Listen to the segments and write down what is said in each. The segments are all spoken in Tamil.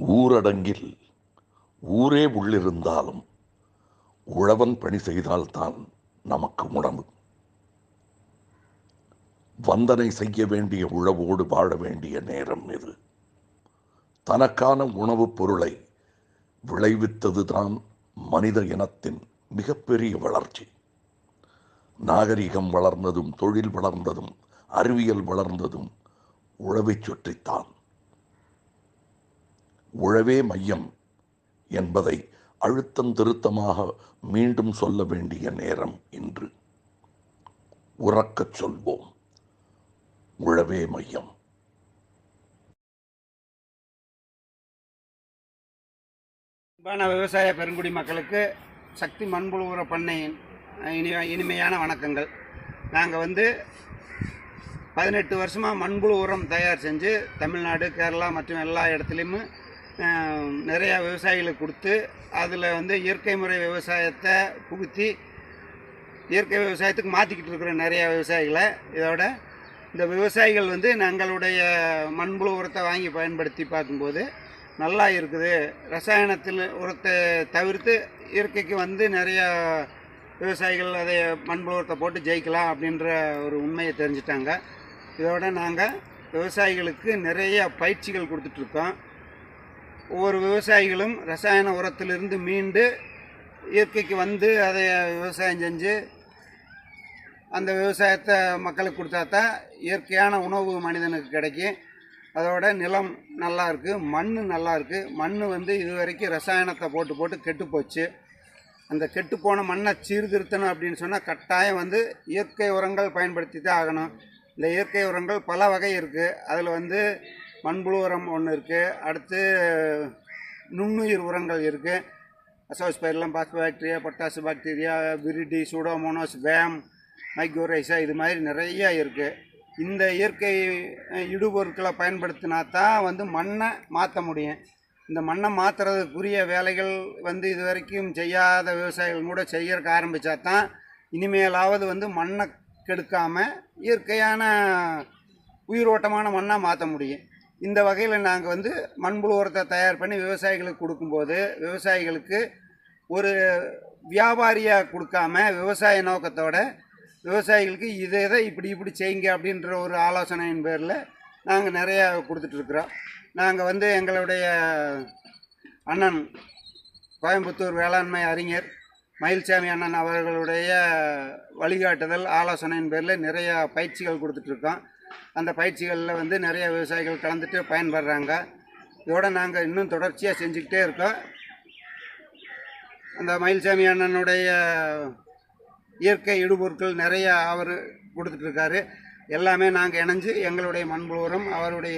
ஊரடங்கில் ஊரே உள்ளிருந்தாலும் உழவன் பணி செய்தால்தான் நமக்கு உணவு. வந்தனை செய்ய வேண்டிய உழவோடு வாழ வேண்டிய நேரம் இது. தனக்கான உணவுப் பொருளை விளைவித்ததுதான் மனித இனத்தின் மிகப்பெரிய வளர்ச்சி. நாகரிகம் வளர்ந்ததும், தொழில் வளர்ந்ததும், அறிவியல் வளர்ந்ததும் உழவைச் சுற்றித்தான். உழவே மையம் என்பதை அழுத்தம் திருத்தமாக மீண்டும் சொல்ல வேண்டிய நேரம் இன்று. உறக்கச் சொல்வோம், உழவே மையம். விவசாய பெருங்குடி மக்களுக்கு சக்தி மண்புழு உர பண்ணையின் இனிமையான வணக்கங்கள். நாங்கள் 18 வருஷமாக மண்புழு உரம் தயார் செஞ்சு தமிழ்நாடு, கேரளா மற்றும் எல்லா இடத்துலையுமே நிறையா விவசாயிகளுக்கு கொடுத்து அதில் இயற்கை முறை விவசாயத்தை புகுத்தி இயற்கை விவசாயத்துக்கு மாற்றிக்கிட்டு இருக்கிற நிறையா விவசாயிகளை. இதோட இந்த விவசாயிகள் எங்களுடைய மண்புழு உரத்தை வாங்கி பயன்படுத்தி பார்க்கும்போது நல்லா இருக்குது. ரசாயனத்தில் உரத்தை தவிர்த்து இயற்கைக்கு நிறையா விவசாயிகள் அதை மண்புழு உரத்தை போட்டு ஜெயிக்கலாம் அப்படின்ற ஒரு உண்மையை தெரிஞ்சிட்டாங்க. இதோட நாங்கள் விவசாயிகளுக்கு நிறைய பயிற்சிகள் கொடுத்துட்ருக்கோம். ஒவ்வொரு விவசாயிகளும் ரசாயன உரத்திலிருந்து மீண்டு இயற்கைக்கு அதை விவசாயம் செஞ்சு அந்த விவசாயத்தை மக்களுக்கு கொடுத்தா தான் இயற்கையான உணவு மனிதனுக்கு கிடைக்கும். அதோட நிலம் நல்லா இருக்குது, மண் நல்லா இருக்குது. மண் இது வரைக்கும் ரசாயனத்தை போட்டு போட்டு கெட்டு போச்சு. அந்த கெட்டுப்போன மண்ணை சீர்திருத்தணும் அப்படின்னு சொன்னால் கட்டாயம் இயற்கை உரங்கள் பயன்படுத்தி தான் ஆகணும். இந்த இயற்கை உரங்கள் பல வகை இருக்குது. அதில் மண்புழு உரம் ஒன்று இருக்குது. அடுத்து நுண்ணுயிர் உரங்கள் இருக்குது. Azospirillum, phosphobacteria, potash bacteria, viride, pseudomonas, VAM, mycorrhiza, இது மாதிரி நிறையா இருக்குது. இந்த இயற்கை இடுபொருட்களை பயன்படுத்தினா தான் மண்ணை மாற்ற முடியும். இந்த மண்ணை மாற்றுறதுக்குரிய வேலைகள் இது வரைக்கும் செய்யாத விவசாயிகள் கூட செய்யறதுக்கு ஆரம்பித்தா தான் இனிமேலாவது மண்ணை கெடுக்காமல் இயற்கையான உயிரோட்டமான மண்ணாக மாற்ற முடியும். இந்த வகையில் நாங்கள் மண்புழு உரத்தை தயார் பண்ணி விவசாயிகளுக்கு கொடுக்கும்போது விவசாயிகளுக்கு ஒரு வியாபாரியாக கொடுக்காம விவசாய நோக்கத்தோட விவசாயிகளுக்கு இதை இப்படி செய்யுங்க அப்படின்ற ஒரு ஆலோசனையின் பேரில் நாங்கள் நிறையா கொடுத்துட்ருக்குறோம். நாங்கள் எங்களுடைய அண்ணன் கோயம்புத்தூர் வேளாண்மை அறிஞர் மயில்சாமி அண்ணன் அவர்களுடைய வழிகாட்டுதல் ஆலோசனையின் பேரில் நிறையா பயிற்சிகள் கொடுத்துட்ருக்கோம். அந்த பயிற்சிகளில் நிறைய விவசாயிகள் கலந்துட்டு பயன்படுறாங்க. இதோடு நாங்கள் இன்னும் தொடர்ச்சியாக செஞ்சுக்கிட்டே இருக்கோம். அந்த மயில்சாமி அண்ணனுடைய இயற்கை இடுபொருட்கள் நிறையா அவர் கொடுத்துட்ருக்காரு. எல்லாமே நாங்கள் இணைஞ்சு எங்களுடைய மண்புழு உரம், அவருடைய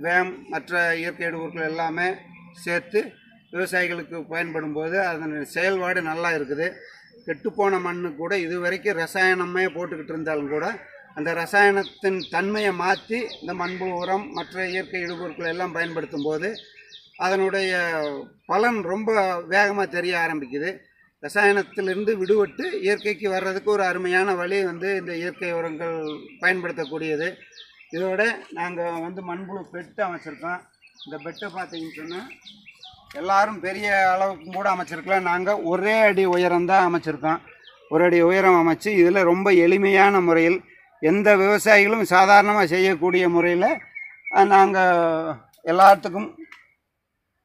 வேம், மற்ற இயற்கை இடுபொருட்கள் எல்லாமே சேர்த்து விவசாயிகளுக்கு பயன்படும் போது அதன் செயல்பாடு நல்லா இருக்குது. கெட்டுப்போன மண்ணு கூட இது வரைக்கும் ரசாயனமே போட்டுக்கிட்டு இருந்தாலும் கூட அந்த ரசாயனத்தின் தன்மையை மாற்றி இந்த மண்புழு உரம், மற்ற இயற்கை இடுபொருட்கள் எல்லாம் பயன்படுத்தும் போது அதனுடைய பலன் ரொம்ப வேகமாக தெரிய ஆரம்பிக்குது. ரசாயனத்திலிருந்து விடுபட்டு இயற்கைக்கு வர்றதுக்கு ஒரு அருமையான வழி இந்த இயற்கை உரங்கள் பயன்படுத்தக்கூடியது. இதோட நாங்கள் மண்புழு பெட்டு அமைச்சிருக்கோம். இந்த பெட்டை பார்த்தீங்கன்னு சொன்னால் எல்லாரும் பெரிய அளவுக்கு கூட அமைச்சிருக்கலாம். நாங்கள் ஒரே அடி உயரம்தான் அமைச்சிருக்கோம். ஒரு அடி உயரம் அமைச்சு இதில் ரொம்ப எளிமையான முறையில் எந்த விவசாயிகளும் சாதாரணமாக செய்யக்கூடிய முறையில் நாங்கள் எல்லாத்துக்கும்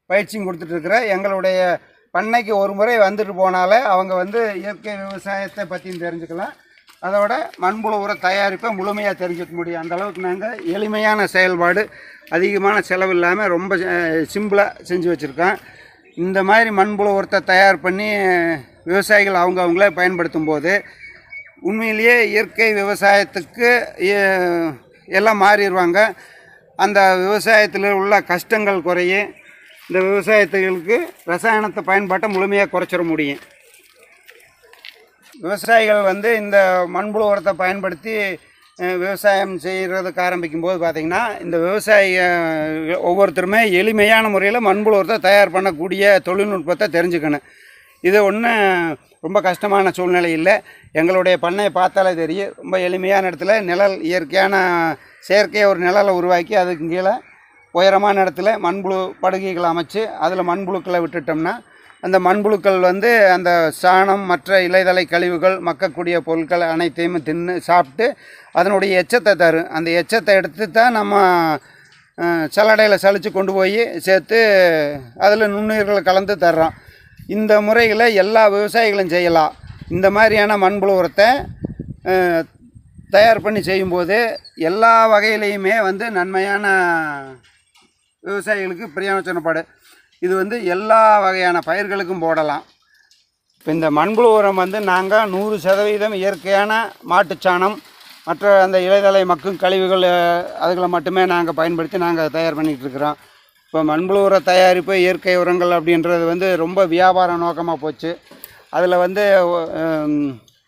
பயிற்சியும் கொடுத்துட்ருக்குறோம். எங்களுடைய பண்ணைக்கு ஒரு முறை வந்துட்டு போனாலே அவங்க இயற்கை விவசாயத்தை பற்றியும் தெரிஞ்சுக்கலாம். அதோட மண்புழு உர தயாரிப்பை முழுமையாக தெரிஞ்சுக்க முடியும். அந்தளவுக்கு நாங்கள் எளிமையான செயல்பாடு, அதிகமான செலவு இல்லாமல் ரொம்ப சிம்பிளாக செஞ்சு வச்சுருக்கோம். இந்த மாதிரி மண்புழு உரத்தை தயார் பண்ணி விவசாயிகள் அவங்களே பயன்படுத்தும் போது உண்மையிலேயே இயற்கை விவசாயத்துக்கு எல்லாம் மாறிடுவாங்க. அந்த விவசாயத்தில் உள்ள கஷ்டங்கள் குறையும். இந்த விவசாயத்துகளுக்கு ரசாயனத்தை பயன்பாட்டை முழுமையாக குறைச்சிட முடியும். விவசாயிகள் இந்த மண்புழு உரத்தை பயன்படுத்தி விவசாயம் செய்கிறதுக்கு ஆரம்பிக்கும்போது பார்த்திங்கன்னா இந்த ஒவ்வொருத்தருமே எளிமையான முறையில் மண்புழு உரத்தை தயார் பண்ணக்கூடிய தொழில்நுட்பத்தை தெரிஞ்சுக்கணும். இது ஒன்றும் ரொம்ப கஷ்டமான சூழ்நிலை இல்லை. எங்களுடைய பண்ணையை பார்த்தாலே தெரியும். ரொம்ப எளிமையான இடத்துல நிழல், இயற்கையான செயற்கையாக ஒரு நிழலை உருவாக்கி அதுக்கு கீழே உயரமான இடத்துல மண்புழு படுகைகளை அமைச்சு அதில் மண்புழுக்களை விட்டுட்டோம்னா அந்த மண்புழுக்கள் வந்து அந்த சாணம் மற்ற இலைதலை கழிவுகள் மக்கக்கூடிய பொருட்கள் அனைத்தையும் தின்னு சாப்பிட்டு அதனுடைய எச்சத்தை தரும். அந்த எச்சத்தை எடுத்து தான் நம்ம சல்லடையில் சலித்து கொண்டு போய் சேர்த்து அதில் நுண்ணுயிர்களை கலந்து தர்றோம். இந்த முறைகளை எல்லா விவசாயிகளும் செய்யலாம். இந்த மாதிரியான மண்புழு உரத்தை தயார் பண்ணி செய்யும்போது எல்லா வகையிலையுமே வந்து நன்மையான விவசாயிகளுக்கு பிரயோஜனப்படு. இது வந்து எல்லா வகையான பயிர்களுக்கும் போடலாம். இப்போ இந்த மண்புழு உரம் வந்து நாங்கள் 100% இயற்கையான மாட்டுச்சாணம் மற்ற அந்த இலைதலை மக்கும் கழிவுகள் அதுகளை மட்டுமே நாங்கள் பயன்படுத்தி நாங்கள் தயார் பண்ணிகிட்ருக்குறோம். இப்போ மண்புழு உர தயாரிப்பு இயற்கை உரங்கள் அப்படின்றது வந்து ரொம்ப வியாபார நோக்கமாக போச்சு. அதில் வந்து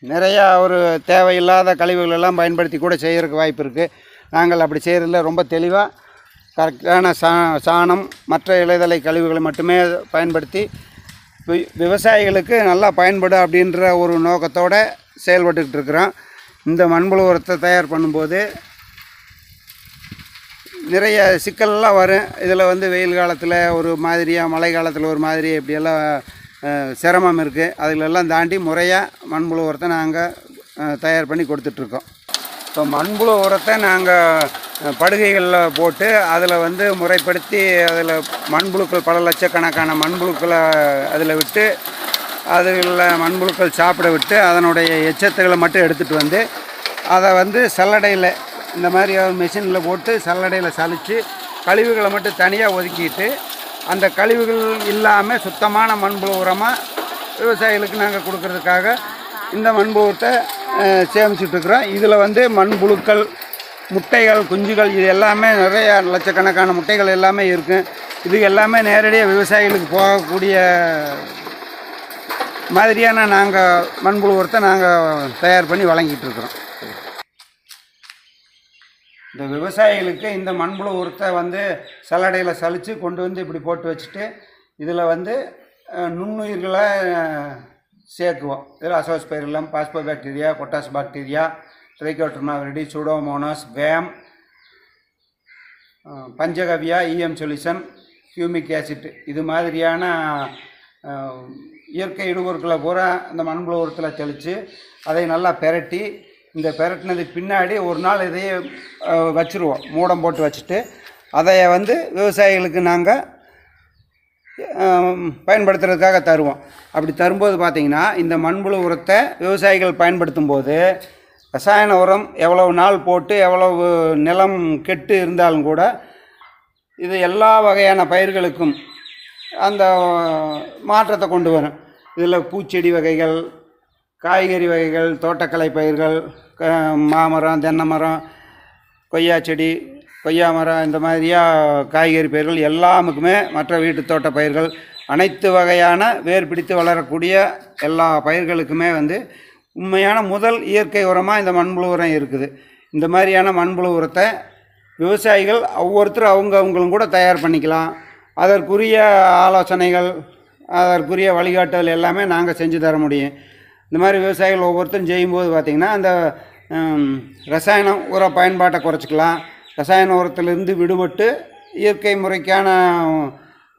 நிறையா ஒரு தேவையில்லாத கழிவுகள் எல்லாம் பயன்படுத்தி கூட செய்கிறதுக்கு வாய்ப்பு இருக்குது. நாங்கள் அப்படி செய்கிறதில்ல. ரொம்ப தெளிவாக கரெக்டான சாணம் மற்ற இலைதலை கழிவுகளை மட்டுமே பயன்படுத்தி விவசாயிகளுக்கு நல்லா பயன்படும் அப்படின்ற ஒரு நோக்கத்தோடு செயல்பட்டுக்கிட்டு இருக்கிறோம். இந்த மண்புழு உரத்தை தயார் பண்ணும்போது நிறைய சிக்கல்லாம் வரும். இதில் வந்து வெயில் காலத்தில் ஒரு மாதிரியாக, மழை காலத்தில் ஒரு மாதிரி இப்படியெல்லாம் சிரமம் இருக்குது. அதிலெல்லாம் தாண்டி முறையாக மண்புழு உரத்தை நாங்கள் தயார் பண்ணி கொடுத்துட்ருக்கோம். இப்போ மண்புழு உரத்தை நாங்கள் படுகைகளில் போட்டு அதில் வந்து முறைப்படுத்தி அதில் மண்புழுக்கள் பல லட்சக்கணக்கான மண்புழுக்களை அதில் விட்டு அதில் மண்புழுக்கள் சாப்பிட விட்டு அதனுடைய எச்சத்துகளை மட்டும் எடுத்துகிட்டு வந்து அதை வந்து சல்லடையில் இந்த மாதிரி மிஷினில் போட்டு சல்லடையில் சலித்து கழிவுகளை மட்டும் தனியாக ஒதுக்கிட்டு அந்த கழிவுகள் இல்லாமல் சுத்தமான மண்புழு உரமாக விவசாயிகளுக்கு நாங்கள் கொடுக்கறதுக்காக இந்த மண்புழு உரத்தை சேமிச்சுட்ருக்குறோம். இதில் வந்து மண்புழுக்கள், முட்டைகள், குஞ்சுகள் இது எல்லாமே நிறைய லட்சக்கணக்கான முட்டைகள் எல்லாமே இருக்குது. இது எல்லாமே நேரடியாக விவசாயிகளுக்கு போகக்கூடிய மாதிரியான நாங்கள் மண்புழு உரத்தை நாங்கள் தயார் பண்ணி வழங்கிட்டு இருக்கிறோம். இந்த விவசாயிகளுக்கு இந்த மண்புழு உரத்தை வந்து சல்லடையில் சலித்து கொண்டு வந்து இப்படி போட்டு வச்சுட்டு இதில் வந்து நுண்ணுயிர்களை சேர்க்குவோம். இதில் azospirillum, phosphobacteria, potash bacteria, trichoderma viride, pseudomonas, VAM, panchagavya, EM solution, humic acid இது மாதிரியான இயற்கை இடுபொருட்களை பூரா இந்த மண்புழு உரத்தில் தெளித்து அதை நல்லா பெரட்டி இந்த பெரட்டினதுக்கு பின்னாடி ஒரு நாள் இதையே வச்சுருவோம். மூடம் போட்டு வச்சுட்டு அதை வந்து விவசாயிகளுக்கு நாங்கள் பயன்படுத்துறதுக்காக தருவோம். அப்படி தரும்போது பார்த்திங்கன்னா இந்த மண்புழு உரத்தை விவசாயிகள் பயன்படுத்தும் போது ரசாயன உரம் எவ்வளவு நாள் போட்டு எவ்வளவு நிலம் கெட்டு இருந்தாலும் கூட இது எல்லா வகையான பயிர்களுக்கும் அந்த மாற்றத்தை கொண்டு வரும். இதில் பூச்செடி வகைகள், காய்கறி வகைகள், தோட்டக்கலை பயிர்கள், மாமரம், தென்னை மரம், கொய்யா செடி, கொய்யா மரம் இந்த மாதிரியாக காய்கறி பயிர்கள் எல்லாமுக்குமே மற்ற வீட்டு தோட்ட பயிர்கள் அனைத்து வகையான வேர் பிடித்து வளரக்கூடிய எல்லா பயிர்களுக்குமே வந்து உண்மையான முதல் இயற்கை உரமாக இந்த மண்புழு உரம் இருக்குது. இந்த மாதிரியான மண்புழு உரத்தை விவசாயிகள் ஒவ்வொருத்தரும் அவங்களும் கூட தயார் பண்ணிக்கலாம். அதற்குரிய ஆலோசனைகள், அதற்குரிய வழிகாட்டுதல் எல்லாமே நாங்கள் செஞ்சு தர முடியும். இந்த மாதிரி விவசாயிகள் ஒவ்வொருத்தரும் செய்யும்போது பார்த்திங்கன்னா அந்த ரசாயன உர பயன்பாட்டை குறைச்சிக்கலாம். ரசாயன உரத்திலிருந்து விடுபட்டு இயற்கை முறைக்கான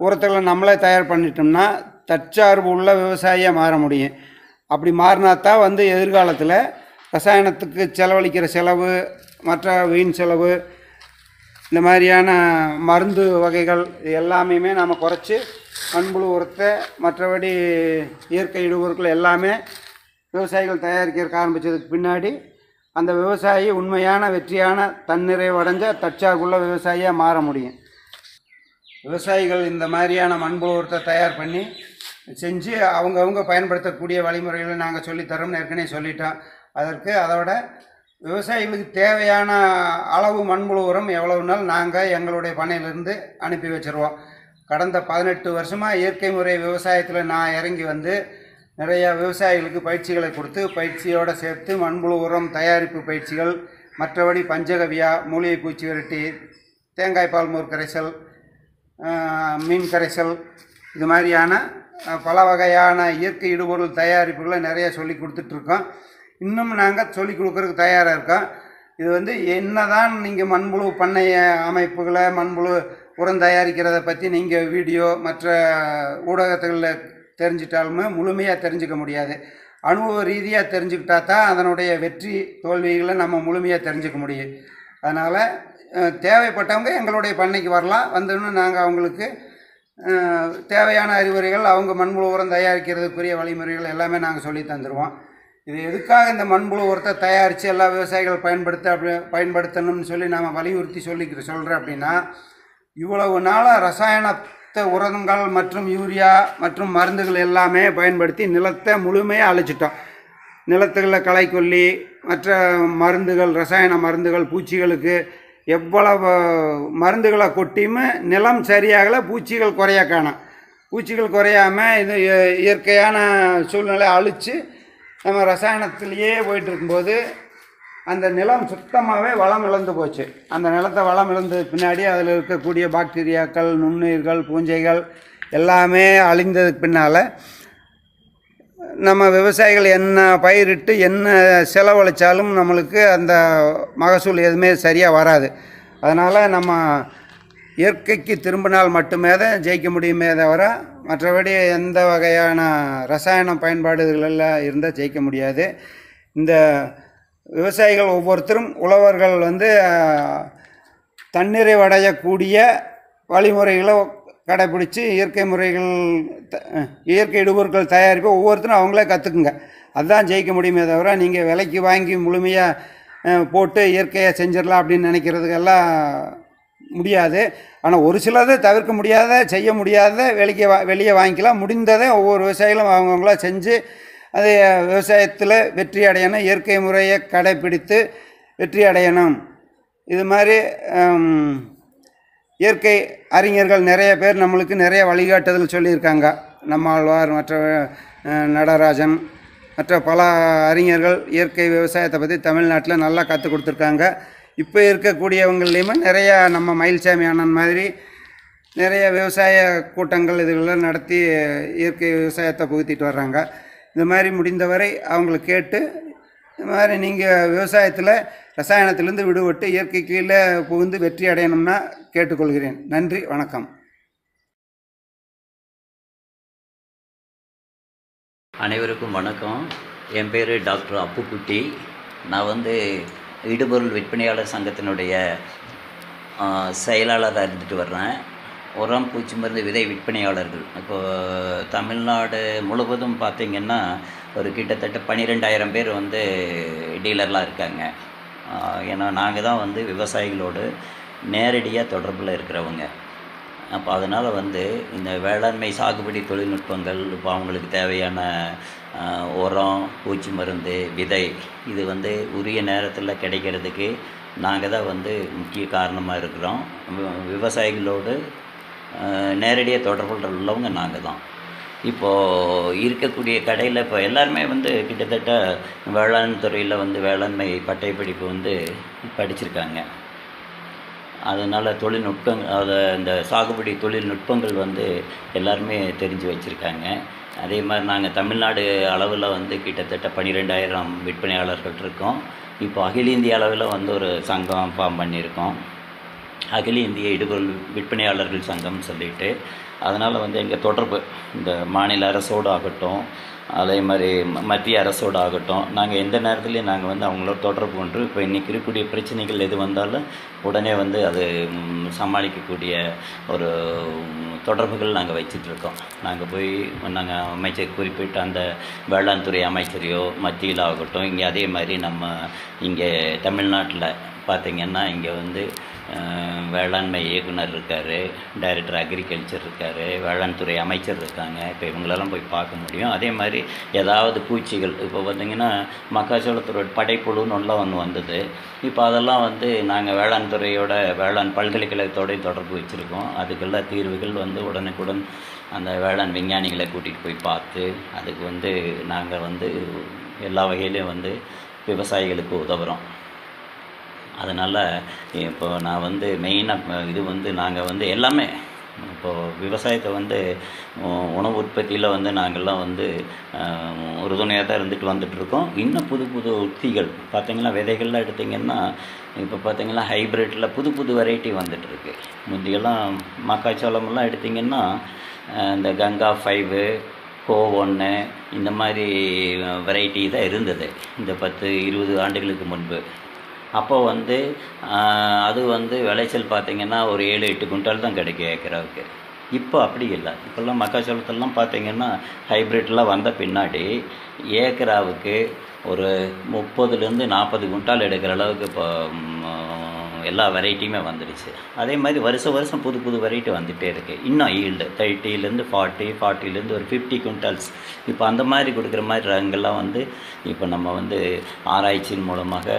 உரத்துகளை நம்மளே தயார் பண்ணிட்டோம்னா தற்சார்பு உள்ள விவசாயியாக மாற முடியும். அப்படி மாறினா தான் வந்து எதிர்காலத்தில் ரசாயனத்துக்கு செலவழிக்கிற செலவு, மற்ற வீண் செலவு, இந்த மாதிரியான மருந்து வகைகள் இது எல்லாமே நாம் குறைச்சி மண்புழு உரத்தை மற்றபடி இயற்கை இடுபொருட்கள் எல்லாமே விவசாயிகள் தயாரிக்கிறதுக்கு ஆரம்பித்ததுக்கு பின்னாடி அந்த விவசாயி உண்மையான வெற்றியான தன்னிறைவடைஞ்ச தற்சார்புள்ள விவசாயியாக மாற முடியும். விவசாயிகள் இந்த மாதிரியான மண்புழு உரத்தை தயார் பண்ணி செஞ்சு அவங்கவுங்க பயன்படுத்தக்கூடிய வழிமுறைகளை நாங்கள் சொல்லித்தரோம்னு ஏற்கனவே சொல்லிட்டோம். அதோட விவசாயிகளுக்கு தேவையான அளவு மண்புழு உரம் எவ்வளவு நாள் நாங்கள் எங்களுடைய பண்ணையிலிருந்து அனுப்பி வச்சுருவோம். கடந்த 18 வருஷமாக இயற்கை முறை விவசாயத்தில் நான் இறங்கி வந்து நிறையா விவசாயிகளுக்கு பயிற்சிகளை கொடுத்து பயிற்சியோடு சேர்த்து மண்புழு உரம் தயாரிப்பு பயிற்சிகள், மற்றபடி பஞ்சகவ்யா, மூலிகை பூச்சி விரட்டி, தேங்காய் பால் மோர் கரைசல், மீன் கரைசல் இது மாதிரியான பல வகையான இயற்கை இடுபொருள் தயாரிப்புகளை நிறைய சொல்லி கொடுத்துட்ருக்கோம். இன்னும் நாங்கள் சொல்லிக் கொடுக்குறதுக்கு தயாராக இருக்கோம். இது வந்து என்ன தான் நீங்கள் மண்புழு பண்ணை அமைப்புகளை, மண்புழு உரம் தயாரிக்கிறத பற்றி நீங்கள் வீடியோ மற்ற ஊடகங்களில் தெரிஞ்சிட்டாலுமே முழுமையாக தெரிஞ்சுக்க முடியாது. அனுபவ ரீதியாக தெரிஞ்சுக்கிட்டா தான் அதனுடைய வெற்றி தோல்விகளை நம்ம முழுமையாக தெரிஞ்சுக்க முடியும். அதனால் தேவைப்பட்டவங்க எங்களுடைய பண்ணைக்கு வரலாம். வந்தோன்னு நாங்கள் அவங்களுக்கு தேவையான அறிவுரைகள், அவங்க மண்புழு உரம் தயாரிக்கிறதுக்குரிய வழிமுறைகள் எல்லாமே நாங்கள் சொல்லி தந்துடுவோம். இது எதுக்காக இந்த மண்புழு உரத்தை தயாரித்து எல்லா விவசாயிகள் பயன்படுத்தணும்னு சொல்லி நாம் வலியுறுத்தி சொல்கிறேன் அப்படின்னா, இவ்வளவு நாளாக ரசாயனத்தை உரங்கள் மற்றும் யூரியா மற்றும் மருந்துகள் எல்லாமே பயன்படுத்தி நிலத்தை முழுமையாக அழிச்சிட்டோம். நிலத்துகளில் களைக்கொல்லி மற்ற மருந்துகள், ரசாயன மருந்துகள், பூச்சிகளுக்கு எவ்வளவு மருந்துகளை கொட்டியுமே நிலம் சரியாகலை, பூச்சிகள் குறைய காணும். பூச்சிகள் குறையாமல் இது இயற்கையான சூழ்நிலை அழித்து நம்ம ரசாயனத்திலேயே போயிட்டு இருக்கும்போது அந்த நிலம் சுத்தமாகவே வளம் இழந்து போச்சு. அந்த நிலத்தை வளம் இழந்தது பின்னாடி அதில் இருக்கக்கூடிய பாக்டீரியாக்கள், நுண்ணுயிர்கள், பூஞ்சைகள் எல்லாமே அழிந்ததுக்கு பின்னால் நம்ம விவசாயிகள் என்ன பயிரிட்டு என்ன செலவழித்தாலும் நம்மளுக்கு அந்த மகசூல் எதுவுமே சரியாக வராது. அதனால் நம்ம இயற்கைக்கு திரும்பினால் மட்டுமே தான் ஜெயிக்க முடியுமே தவிர மற்றபடி எந்த வகையான ரசாயன பயன்பாடுகளில் இருந்தால் ஜெயிக்க முடியாது. இந்த விவசாயிகள் ஒவ்வொருத்தரும் உழவர்கள் தன்னிறைவடையக்கூடிய வழிமுறைகளை கடைப்பிடிச்சி இயற்கை இடுபொருட்கள் தயாரிப்பை ஒவ்வொருத்தரும் அவங்களே கற்றுக்குங்க. அதுதான் ஜெயிக்க முடியுமே தவிர நீங்கள் விலைக்கு வாங்கி முழுமையாக போட்டு இயற்கையாக செஞ்சிடலாம் அப்படின்னு நினைக்கிறதுக்கெல்லாம் முடியாது. ஆனால் ஒரு சிலதை தவிர்க்க முடியாத, செய்ய முடியாத வெளியே வாங்கிக்கலாம். முடிந்ததை ஒவ்வொரு விவசாயிகளும் அவங்கவுங்களா செஞ்சு அது விவசாயத்தில் வெற்றி அடையணும், இயற்கை முறையை கடைப்பிடித்து வெற்றி அடையணும். இது மாதிரி இயற்கை அறிஞர்கள் நிறைய பேர் நம்மளுக்கு நிறைய வழிகாட்டுதல் சொல்லியிருக்காங்க. நம்மாழ்வார், மற்ற நடராஜன், மற்ற பல அறிஞர்கள் இயற்கை விவசாயத்தை பற்றி தமிழ்நாட்டில் நல்லா கற்றுக் கொடுத்துருக்காங்க. இப்போ இருக்கக்கூடியவங்கள்லேயுமே நிறையா நம்ம மயில்சாமி அண்ணன் மாதிரி நிறைய விவசாய கூட்டங்கள் இதுகளெல்லாம் நடத்தி இயற்கை விவசாயத்தை புகுத்திட்டு வர்றாங்க. இந்த மாதிரி முடிந்தவரை அவங்கள கேட்டு இந்த மாதிரி நீங்கள் விவசாயத்தில் ரசாயனத்திலேருந்து விடுபட்டு இயற்கை கீழே புகுந்து வெற்றி அடையணும்னா கேட்டுக்கொள்கிறேன். நன்றி, வணக்கம். அனைவருக்கும் வணக்கம். என் பேர் டாக்டர் அப்புக்குட்டி. நான் இடுபொருள் விற்பனையாளர் சங்கத்தினுடைய செயலாளராக இருந்துட்டு வர்றேன். உரம், பூச்சி மருந்து, விதை விற்பனையாளர்கள் இப்போது தமிழ்நாடு முழுவதும் பார்த்திங்கன்னா ஒரு கிட்டத்தட்ட 12,000 பேர் டீலர்லாம் இருக்காங்க. ஏன்னா நாங்கள் தான் விவசாயிகளோடு நேரடியாக தொடர்பில் இருக்கிறவங்க. அப்போ அதனால் இந்த வேளாண்மை சாகுபடி தொழில்நுட்பங்கள், இப்போ அவங்களுக்கு தேவையான உரம், பூச்சி மருந்து, விதை இது உரிய நேரத்தில் கிடைக்கிறதுக்கு நாங்கள் தான் முக்கிய காரணமாக இருக்கிறோம். விவசாயிகளோடு நேரடியாக தொடர்பில் உள்ளவங்க நாங்கள் தான். இப்போது இருக்கக்கூடிய கடையில் இப்போ எல்லாருமே கிட்டத்தட்ட வேளாண் துறையில் வேளாண்மை பட்டை படிப்பு படிச்சிருக்காங்க. அதனால் இந்த சாகுபடி தொழில்நுட்பங்கள் எல்லாருமே தெரிஞ்சு வச்சுருக்காங்க. அதே மாதிரி நாங்கள் தமிழ்நாடு அளவில் கிட்டத்தட்ட 12,000 விற்பனையாளர்கள் இருக்கோம். இப்போ அகில இந்திய அளவில் ஒரு சங்கம் ஃபார்ம் பண்ணியிருக்கோம், அகில இந்திய இடுபொருள் விற்பனையாளர்கள் சங்கம் சொல்லிட்டு. அதனால் எங்கள் தொடர்பு இந்த மாநில அரசோடு ஆகட்டும், அதே மாதிரி மத்திய அரசோடு ஆகட்டும், நாங்கள் எந்த நேரத்துலையும் நாங்கள் அவங்களோட தொடர்பு கொண்டு இப்போ இன்றைக்கி இருக்கக்கூடிய பிரச்சனைகள் எது வந்தாலும் உடனே அது சமாளிக்கக்கூடிய ஒரு தொடர்புகள் நாங்கள் வச்சிட்ருக்கோம். நாங்கள் போய் அமைச்சர் குறிப்பிட்ட அந்த வேளாண் துறை அமைச்சரையோ மத்தியில் ஆகட்டும், இங்கே அதே மாதிரி நம்ம இங்கே தமிழ்நாட்டில் பார்த்திங்கன்னா இங்கே வேளாண்மை இயக்குனர் இருக்கார், டைரக்டர் அக்ரிகல்ச்சர் இருக்கார், வேளாண் துறை அமைச்சர் இருக்காங்க. இப்போ இவங்களெல்லாம் போய் பார்க்க முடியும். அதே மாதிரி ஏதாவது பூச்சிகள் இப்போ பார்த்திங்கன்னா மக்காச்சோளத்தோட படைப்புழுன்னு ஒன்று வந்தது. இப்போ அதெல்லாம் நாங்கள் வேளாண் துறையோட வேளாண் பல்கலைக்கழகத்தோடய தொடர்பு வச்சுருக்கோம். அதுக்கெல்லாம் தீர்வுகள் உடனுக்குடன் அந்த வேளாண் விஞ்ஞானிகளை கூட்டிகிட்டு போய் பார்த்து அதுக்கு நாங்கள் எல்லா வகையிலையும் விவசாயிகளுக்கு உதவுகிறோம். அதனால் இப்போ நான் மெயினாக இது நாங்கள் எல்லாமே இப்போது விவசாயத்தை வந்து உணவு உற்பத்தியில் வந்து நாங்கள்லாம் வந்து உறுதுணையாக தான் இருந்துட்டு வந்துட்டுருக்கோம். இன்னும் புது புது உத்திகள் பார்த்திங்கன்னா விதைகள்லாம் எடுத்திங்கன்னா இப்போ பார்த்திங்கன்னா ஹைப்ரிட்டில் புது புது வெரைட்டி வந்துட்டுருக்கு. முந்தியெல்லாம் மக்காச்சோளமெல்லாம் எடுத்திங்கன்னா இந்த கங்கா 5 கோ 1 இந்த மாதிரி வெரைட்டி தான் இருந்தது இந்த 10-20 ஆண்டுகளுக்கு முன்பு. அப்போ வந்து அது வந்து விளைச்சல் பார்த்திங்கன்னா ஒரு 7-8 குவிண்டால் தான் கிடைக்கும் ஏக்கராவுக்கு. இப்போ அப்படி இல்லை. இப்போல்லாம் மக்காச்சோளத்தெல்லாம் பார்த்திங்கன்னா ஹைப்ரிட்லாம் வந்த பின்னாடி ஏக்கராவுக்கு ஒரு 30-40 குவிண்டால் எடுக்கிற அளவுக்கு இப்போ எல்லா வெரைட்டியுமே வந்துடுச்சு. அதே மாதிரி வருஷம் புது புது வெரைட்டி வந்துகிட்டே இருக்குது. இன்னும் ஈல்டு 30 40 ஒரு 50 குவிண்டால்ஸ் இப்போ அந்த மாதிரி கொடுக்குற மாதிரி ரகங்கள்லாம் வந்து இப்போ நம்ம வந்து ஆராய்ச்சியின் மூலமாக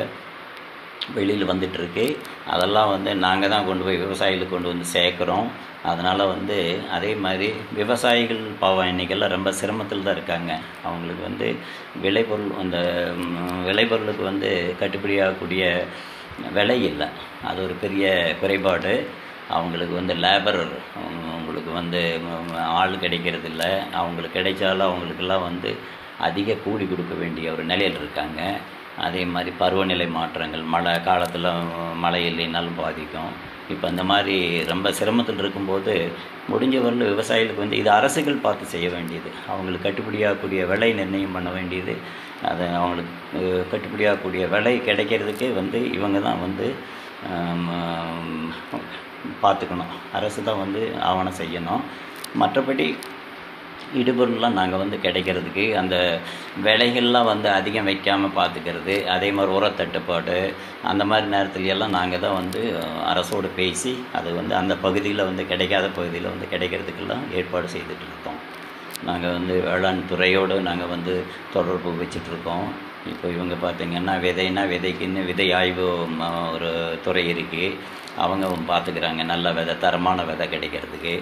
வெளியில் வந்துட்டுருக்கு. அதெல்லாம் வந்து நாங்கள் தான் கொண்டு போய் விவசாயிகளுக்கு கொண்டு வந்து சேர்க்குறோம். அதனால் வந்து அதே மாதிரி விவசாயிகள் பாவம் இன்றைக்கெல்லாம் ரொம்ப சிரமத்தில் தான் இருக்காங்க. அவங்களுக்கு வந்து விளைபொருளுக்கு வந்து கட்டுப்படியாகக்கூடிய விலை இல்லை. அது ஒரு பெரிய குறைபாடு. அவங்களுக்கு வந்து லேபர் அவங்களுக்கு வந்து ஆள் கிடைக்கிறதில்ல. அவங்களுக்கு கிடைச்சாலும் அவங்களுக்கெல்லாம் வந்து அதிக கூலி கொடுக்க வேண்டிய ஒரு நிலையில் இருக்காங்க. அதே மாதிரி பருவநிலை மாற்றங்கள், மழை காலத்தில் மழை இல்லைனாலும் பாதிக்கும். இப்போ இந்த மாதிரி ரொம்ப சிரமத்தில் இருக்கும்போது முடிஞ்சவரையில் விவசாயிகளுக்கு வந்து இது அரசுகள் பார்த்து செய்ய வேண்டியது. அவங்களுக்கு கட்டுப்படியாகக்கூடிய விலை நிர்ணயம் பண்ண வேண்டியது. அதை அவங்களுக்கு கட்டுப்படியாகக்கூடிய விலை கிடைக்கிறதுக்கே வந்து இவங்க தான் வந்து பார்த்துக்கணும். அரசு தான் வந்து ஆவணம் செய்யணும். மற்றபடி இடுபொருள்லாம் நாங்கள் வந்து கிடைக்கிறதுக்கு அந்த விலைகள்லாம் வந்து அதிகம் வைக்காமல் பார்த்துக்கிறது. அதே மாதிரி உரத்தட்டுப்பாடு அந்த மாதிரி நேரத்துல எல்லாம் நாங்கள் தான் வந்து அரசோடு பேசி அது வந்து அந்த பகுதியில் வந்து கிடைக்காத பகுதியில் வந்து கிடைக்கிறதுக்கெல்லாம் ஏற்பாடு செய்துட்ருக்கோம். நாங்கள் வந்து வேளாண் துறையோடு நாங்கள் வந்து தொடர்பு வச்சிட்ருக்கோம். இப்போ இவங்க பார்த்திங்கன்னா விதைக்குன்னு விதை ஆய்வு ஒரு துறை இருக்குது. அவங்க பார்த்துக்கிறாங்க நல்ல விதை, தரமான விதை கிடைக்கிறதுக்கு.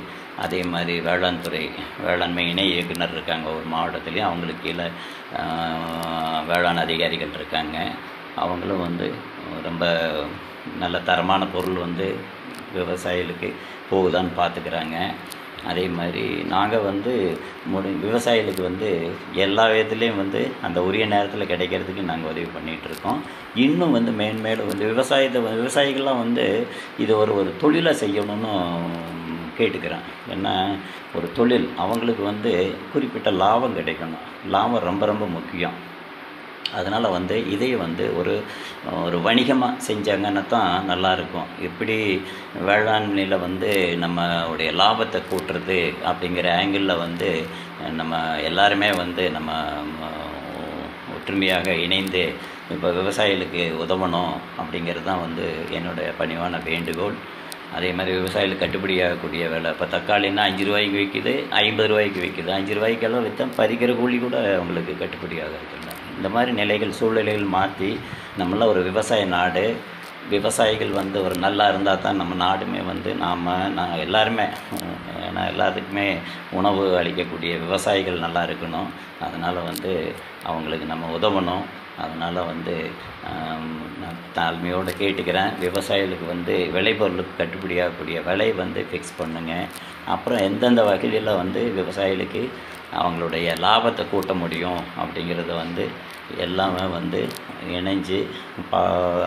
அதே மாதிரி வேளாண்மை இணை இயக்குனர் இருக்காங்க ஒரு மாவட்டத்துலேயும். அவங்களுக்கு கீழே வேளாண் அதிகாரிகள் இருக்காங்க. அவங்களும் வந்து ரொம்ப நல்ல தரமான பொருள் வந்து விவசாயிகளுக்கு போகுதான்னு பார்த்துக்கிறாங்க. அதே மாதிரி நாங்கள் வந்து விவசாயிகளுக்கு வந்து எல்லா விதத்துலேயும் வந்து அந்த உரிய நேரத்தில் கிடைக்கிறதுக்கு நாங்கள் உதவி பண்ணிகிட்ருக்கோம். இன்னும் வந்து மேன்மேலும் வந்து விவசாயிகள்லாம் வந்து இது ஒரு தொழிலை செய்யணும்னு கேட்டுக்கிறேன். ஏன்னா ஒரு தொழில் அவங்களுக்கு வந்து குறிப்பிட்ட லாபம் கிடைக்கணும். லாபம் ரொம்ப ரொம்ப முக்கியம். அதனால் வந்து இதை வந்து ஒரு வணிகமாக செஞ்சாங்கன்னா தான் நல்லாயிருக்கும். எப்படி வேளாண்மையில் வந்து நம்மளுடைய லாபத்தை கூட்டுறது அப்படிங்கிற ஆங்கிளில் வந்து நம்ம எல்லாருமே வந்து நம்ம ஒற்றுமையாக இணைந்து இப்போ விவசாயிகளுக்கு உதவணும் அப்படிங்கிறது தான் வந்து என்னுடைய பணிவான வேண்டுகோள். அதே மாதிரி விவசாயிகளுக்கு கட்டுப்படியாகக்கூடிய விலை. இப்போ தக்காளின்னா 5 ரூபாய்க்கு விற்கிது, 50 ரூபாய்க்கு விற்கிது. 5 ரூபாய்க்கெல்லாம் விற்றா பறிக்கிற கூலி கூட அவங்களுக்கு கட்டுப்படியாக இருக்குல்ல. இந்த மாதிரி சூழ்நிலைகள் மாற்றி நம்மளாம் ஒரு விவசாய நாடு. விவசாயிகள் வந்து ஒரு நல்லா இருந்தால் தான் நம்ம நாடுமே வந்து நாங்கள் எல்லாருமே, ஏன்னா எல்லாத்துக்குமே உணவு அளிக்கக்கூடிய விவசாயிகள் நல்லா இருக்கணும். அதனால் வந்து அவங்களுக்கு நம்ம உதவணும். அதனால் வந்து நான் தாழ்மையோடு கேட்டுக்கிறேன். விவசாயிகளுக்கு வந்து விளைபொருளுக்கு கட்டுப்படியாகக்கூடிய விலை வந்து ஃபிக்ஸ் பண்ணுங்கள். அப்புறம் எந்தெந்த வகையில் வந்து விவசாயிகளுக்கு அவங்களுடைய லாபத்தை கூட்ட முடியும் அப்படிங்கிறத வந்து எல்லாமே வந்து இணைஞ்சு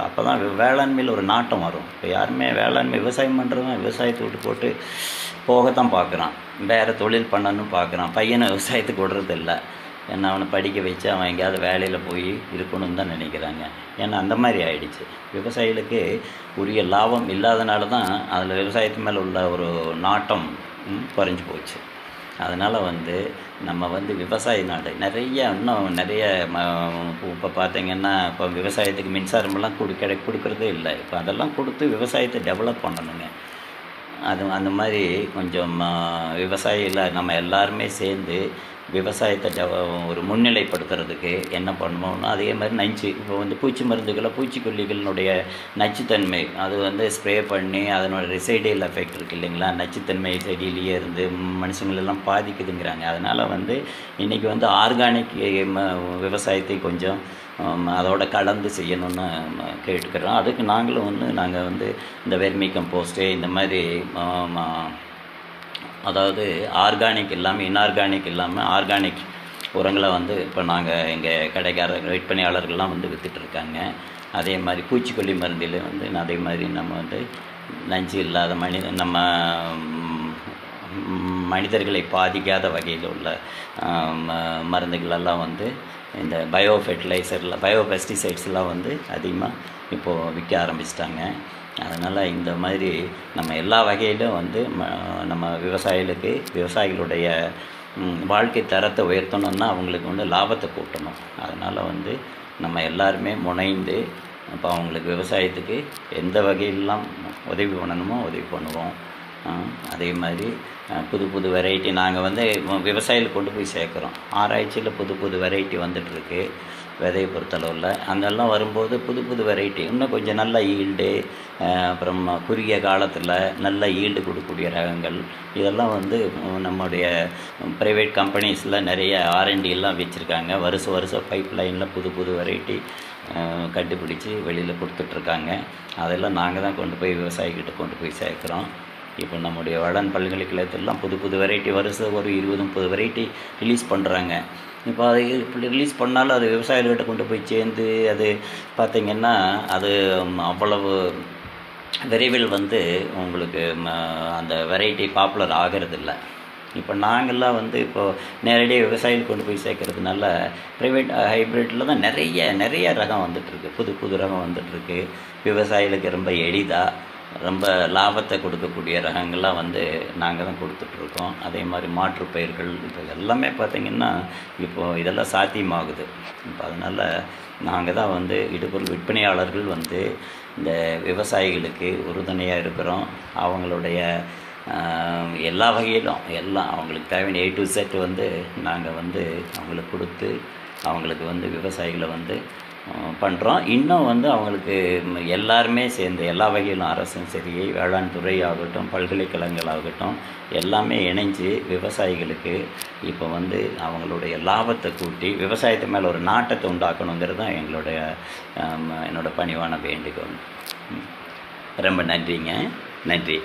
அப்போ தான் வேளாண்மையில் ஒரு நாட்டம் வரும். இப்போ யாருமே விவசாயம் பண்ணுறவன் விவசாயத்தை விட்டு போட்டு போகத்தான் பார்க்குறான். வேறு தொழில் பண்ணணும்னு பார்க்குறான். பையனை விவசாயத்துக்கு விடுறது இல்லை. ஏன்னா அவனை படிக்க வச்சு அவன் எங்கேயாவது வேலையில் போய் இருக்கணும்னு தான் நினைக்கிறாங்க. ஏன்னா அந்த மாதிரி ஆயிடுச்சு. விவசாயிகளுக்கு உரிய லாபம் இல்லாதனால தான் அதில் விவசாயத்து மேலே உள்ள ஒரு நாட்டம் குறைஞ்சி போச்சு. அதனால் வந்து நம்ம வந்து விவசாய நாடு இன்னும் நிறைய இப்போ பார்த்திங்கன்னா இப்போ விவசாயத்துக்கு மின்சாரமெல்லாம் கொடுக்கறதே இல்லை. இப்போ அதெல்லாம் கொடுத்து விவசாயத்தை டெவலப் பண்ணணுங்க. அந்த மாதிரி கொஞ்சம் விவசாயியில் நம்ம எல்லாருமே சேர்ந்து விவசாயத்தை ஒரு முன்னிலைப்படுத்துறதுக்கு என்ன பண்ணணும்னா அதே மாதிரி இப்போ வந்து பூச்சிக்கொல்லிகளினுடைய நச்சுத்தன்மை அது வந்து ஸ்ப்ரே பண்ணி அதனோட ரிசைடல் எஃபெக்ட் இருக்குது இல்லைங்களா. நச்சுத்தன்மை செடியிலேயே இருந்து மனுஷங்களெல்லாம் பாதிக்குதுங்கிறாங்க. அதனால் வந்து இன்றைக்கி வந்து ஆர்கானிக் விவசாயத்தை கொஞ்சம் அதோட கலந்து செய்யணும்னு கேட்டுக்கிறோம். அதுக்கு நாங்கள் வந்து இந்த வெர்மி கம்போஸ்ட்டு இந்த மாதிரி அதாவது ஆர்கானிக் இல்லாமல் இன்ஆர்கானிக் இல்லாமல் ஆர்கானிக் உரங்களை வந்து இப்போ நாங்கள் எங்கள் கடைக்காரர்கள் விற்பனையாளர்கள்லாம் வந்து விற்றுட்ருக்காங்க. அதே மாதிரி பூச்சிக்கொல்லி மருந்தில் வந்து அதே மாதிரி நம்ம வந்து நஞ்சு இல்லாத நம்ம மனிதர்களை பாதிக்காத வகையில் உள்ள மருந்துகளெல்லாம் வந்து இந்த பயோ பெஸ்டிசைட்ஸ்லாம் வந்து அதிகமாக இப்போது விற்க ஆரம்பிச்சிட்டாங்க. அதனால் இந்த மாதிரி நம்ம எல்லா வகையிலும் வந்து நம்ம விவசாயிகளுடைய வாழ்க்கை தரத்தை உயர்த்தணும்னா அவங்களுக்கு வந்து லாபத்தை கூட்டணும். அதனால் வந்து நம்ம எல்லாருமே முனைந்து அப்போ அவங்களுக்கு விவசாயத்துக்கு எந்த வகையிலெலாம் உதவி பண்ணணுமோ உதவி பண்ணுவோம். அதே மாதிரி புது வெரைட்டி நாங்கள் வந்து விவசாயிகளுக்கு கொண்டு போய் சேர்க்குறோம். ஆராய்ச்சியில் புது வெரைட்டி வந்துட்டுருக்கு விதையை பொறுத்தளவில். அதெல்லாம் வரும்போது புது வெரைட்டி இன்னும் கொஞ்சம் நல்ல ஈல்டு, அப்புறம் குறுகிய காலத்தில் நல்ல ஈல்டு கொடுக்கக்கூடிய ரகங்கள் இதெல்லாம் வந்து நம்முடைய ப்ரைவேட் கம்பெனிஸில் நிறைய R&D எல்லாம் வச்சுருக்காங்க. வருஷம் பைப் லைனில் புது வெரைட்டி கண்டுபிடிச்சி வெளியில் கொடுத்துட்ருக்காங்க. அதெல்லாம் நாங்கள் தான் கொண்டு போய் விவசாயிக்கிட்ட கொண்டு போய் சேர்க்குறோம். இப்போ நம்முடைய வேளாண் பல்கலைக்கழகத்திலாம் புது வெரைட்டி வருஷம் ஒரு 20-30 வெரைட்டி ரிலீஸ் பண்ணுறாங்க. இப்போ அது இப்படி ரிலீஸ் பண்ணாலும் அது விவசாயிகள்கிட்ட கொண்டு போய் சேர்ந்து அது பார்த்திங்கன்னா அது அவ்வளவு விரைவில் வந்து உங்களுக்கு அந்த வெரைட்டி பாப்புலர் ஆகிறதில்ல. இப்போ நாங்கள்லாம் வந்து இப்போது நேரடியாக விவசாயிகள் கொண்டு போய் சேர்க்கறதுனால ப்ரைவேட் ஹைப்ரிட்டில் தான் நிறைய ரகம் வந்துட்டுருக்கு. புது ரகம் வந்துட்டுருக்கு. விவசாயிகளுக்கு ரொம்ப எளிதாக ரொம்ப லாபத்தை கொடுக்கக்கூடிய ரகங்கள்லாம் வந்து நாங்கள் தான் கொடுத்துட்ருக்கோம். அதே மாதிரி மாற்றுப்பயிர்கள் இப்போ எல்லாமே பார்த்திங்கன்னா இப்போது இதெல்லாம் சாத்தியமாகுது. இப்போ அதனால் நாங்கள் தான் வந்து இடுபொருள் விற்பனையாளர்கள் வந்து இந்த விவசாயிகளுக்கு உறுதுணையாக இருக்கிறோம். அவங்களுடைய எல்லா வகையிலும் எல்லாம் அவங்களுக்கு தேவையான A to Z வந்து நாங்கள் வந்து அவங்களுக்கு கொடுத்து அவங்களுக்கு வந்து விவசாயிகளை வந்து பண்ணுறோம். இன்னும் வந்து அவங்களுக்கு எல்லாருமே சேர்ந்து எல்லா வகையிலும் அரசும் சரி, வேளாண் துறை ஆகட்டும், பல்கலைக்கழகங்கள் ஆகட்டும் எல்லாமே இணைஞ்சு விவசாயிகளுக்கு இப்போ வந்து அவங்களுடைய லாபத்தை கூட்டி விவசாயத்து மேலே ஒரு நாட்டத்தை உண்டாக்கணுங்கிறது தான் என்னோட பணிவான வேண்டுகோள். ரொம்ப நன்றிங்க. நன்றி.